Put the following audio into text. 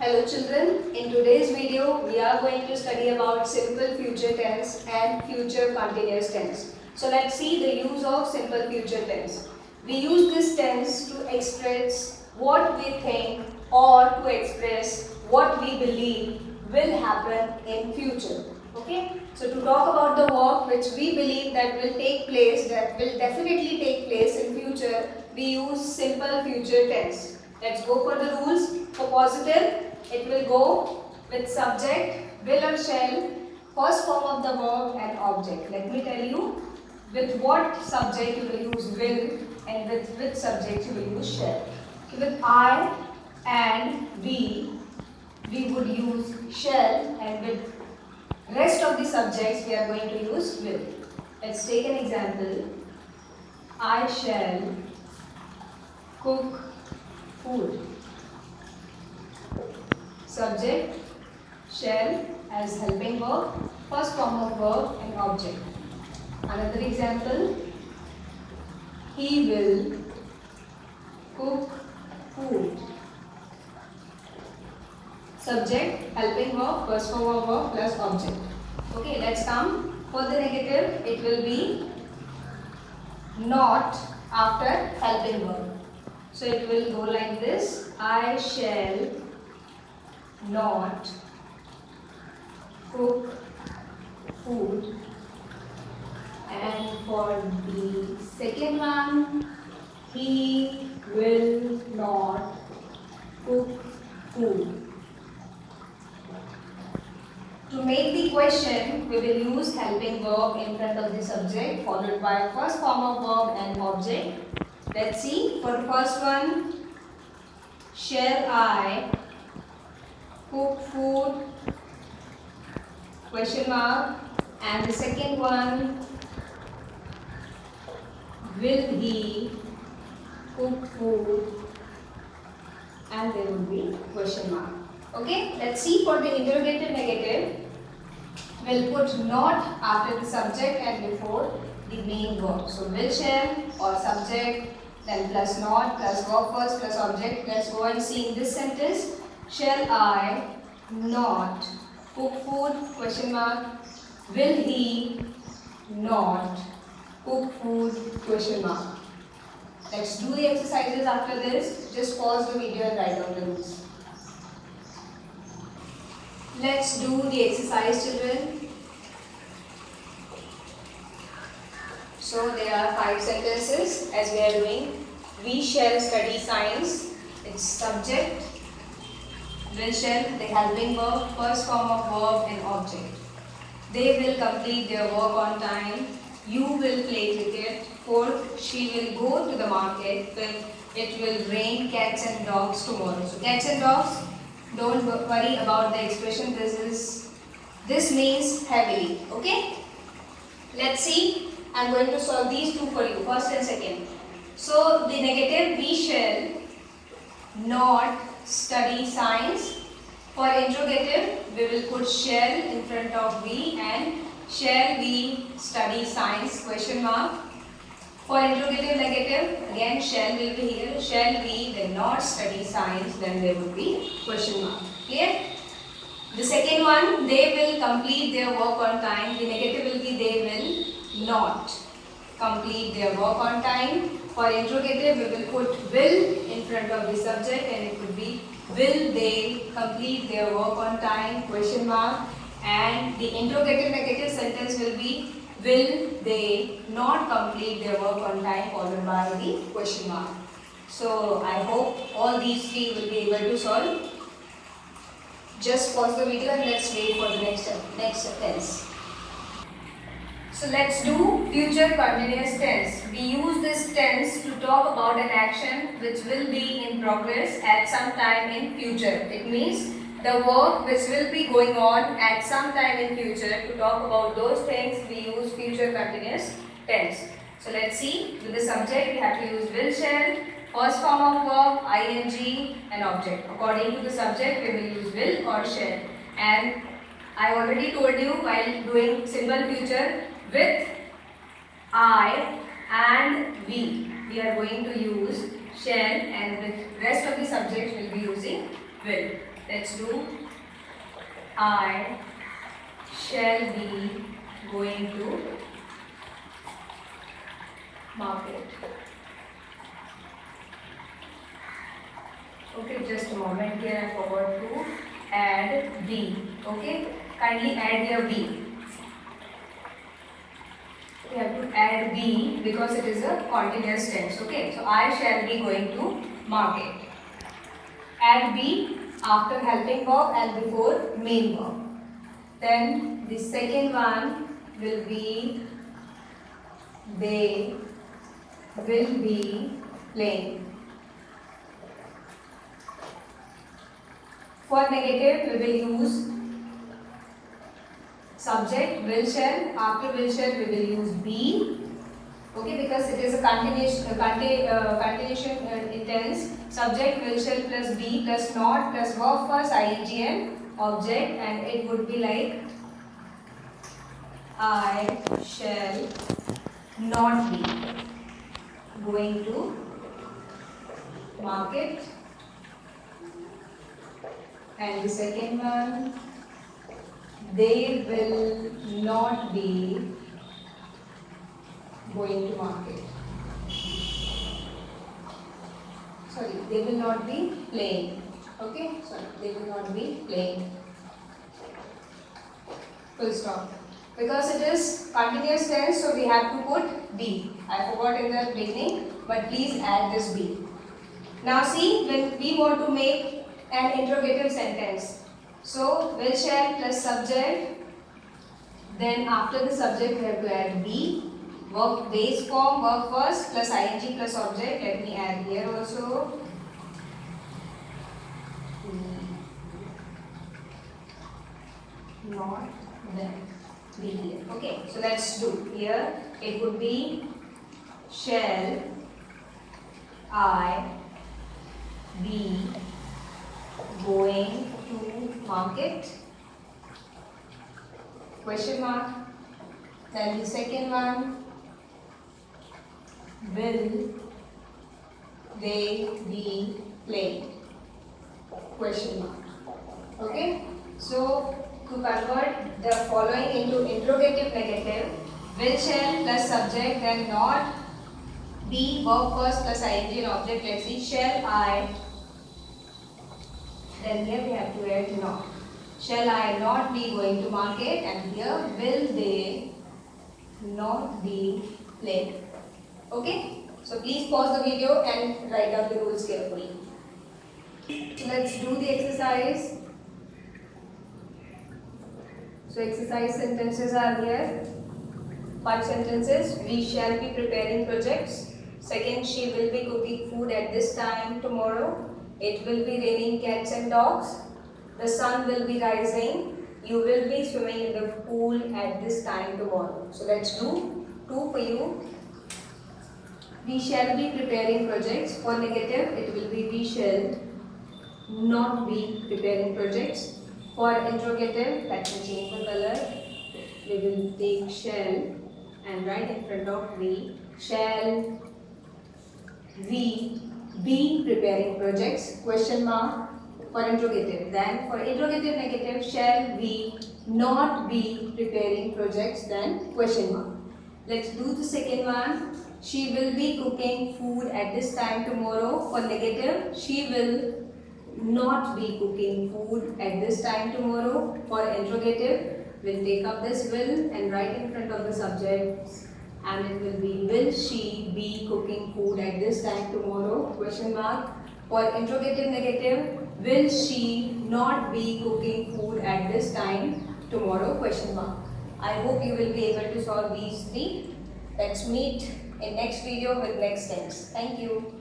Hello children, in today's video we are going to study about simple future tense and future continuous tense. So let's see the use of simple future tense. We use this tense to express what we think or to express what we believe will happen in future. Okay, so to talk about the work which we believe that will take place, that will definitely take place in future, we use simple future tense. Let's go for the rules. For positive, it will go with subject, will or shall, first form of the verb and object. Let me tell you with what subject you will use will and with which subject you will use shall. So with I and we would use shall, and with rest of the subjects we are going to use will. Let's take an example. I shall cook food. Subject, shall as helping verb, first form of verb and object. Another example, he will cook food. Subject, helping verb, first form of verb plus object. Okay, let's come for the negative. It will be not after helping verb. So it will go like this. I shall not cook food. And for the second one, he will not cook food. To make the question, we will use helping verb in front of the subject followed by first form of verb and object. Let's see. For the first one, shall I cook food? Question mark. And the second one, will he cook food? And there will be question mark. Okay, let's see for the interrogative negative. We'll put not after the subject and before the main verb. So will, shall or subject, then plus not, plus verb first, plus object. Let's go and see in this sentence. Shall I not cook food? Question mark. Will he not cook food? Question mark. Let's do the exercises after this. Just pause the video and write down the rules. Let's do the exercise, children. So there are 5 sentences as we are doing. We shall study science. It's subject. Will, shall, the helping verb, first form of verb and object. They will complete their work on time. You will play cricket. Fourth, she will go to the market. Fifth, it will rain cats and dogs tomorrow. So cats and dogs, don't worry about the expression. This means heavily. Okay? Let's see. I'm going to solve these two for you, first and second. So the negative, we shall not study science. For interrogative, we will put shall in front of we, and shall we study science? Question mark. For interrogative negative, again shall will be here. Shall we then not study science? Then there would be question mark. Clear? The second one, they will complete their work on time. The negative will be they will not complete their work on time. For interrogative, we will put will in front of the subject, and it would be will they complete their work on time? Question mark. And the interrogative negative sentence will be will they not complete their work on time, followed by the question mark. So I hope all these 3 will be able to solve. Just pause the video and let's wait for the next tense. So let's do future continuous tense. We use this tense to talk about an action which will be in progress at some time in future. It means the work which will be going on at some time in future. To talk about those things, we use future continuous tense. So let's see. With the subject, we have to use will, shall, first form of verb, ing, and object. According to the subject, we will use will or shall. And I already told you while doing simple future, with I and we are going to use shall, and with rest of the subjects we will be using will. Let's do. I shall be going to market. Okay, just a moment here, I forgot to add be. Okay, kindly add here be. We have to add be because it is a continuous tense. Okay, so I shall be going to market. Add be after helping verb and before main verb. Then the second one will be they will be playing. For negative, we will use subject will shall. After will shall, we will use be. Okay, because it is a continuation in tense. Subject will shall plus be plus not plus verb first ing and object, and it would be like I shall not be going to market. And the second one, they will not be going to market. Sorry, they will not be playing. Okay, sorry, they will not be playing. Full stop. Because it is continuous tense, so we have to put be. I forgot in the beginning, but please add this be. Now see, when we want to make an interrogative sentence, so will shall plus subject, then after the subject we have to add be. Verb base form, verb first plus ing plus object. Let me add here also. Not then be here. Okay, so let's do. Here it would be shall I be going to market? Question mark. Then the second one, will they be playing? Question mark. Okay, so to convert the following into interrogative negative, will shall plus subject, then not, be verb first plus ing and object. Let's see, shall I, then here we have to add not. Shall I not be going to market? And here will they not be playing? Okay, so please pause the video and write down the rules carefully. Let's do the exercise. So exercise sentences are here. 5 sentences. We shall be preparing projects. Second, she will be cooking food at this time tomorrow. It will be raining cats and dogs. The sun will be rising. You will be swimming in the pool at this time tomorrow. So let's do 2 for you. We shall be preparing projects. For negative, it will be we shall not be preparing projects. For interrogative, let me change the color. We will take shall and write in front of we. Shall we be preparing projects? Question mark for interrogative. Then for interrogative negative, shall we not be preparing projects? Then question mark. Let's do the second one. She will be cooking food at this time tomorrow. For negative, she will not be cooking food at this time tomorrow. For interrogative, we'll take up this will and write in front of the subject, and it will be will she be cooking food at this time tomorrow? Question mark. For interrogative negative, will she not be cooking food at this time tomorrow? Question mark. I hope you will be able to solve these 3. Let's meet in next video with next tense. Thank you.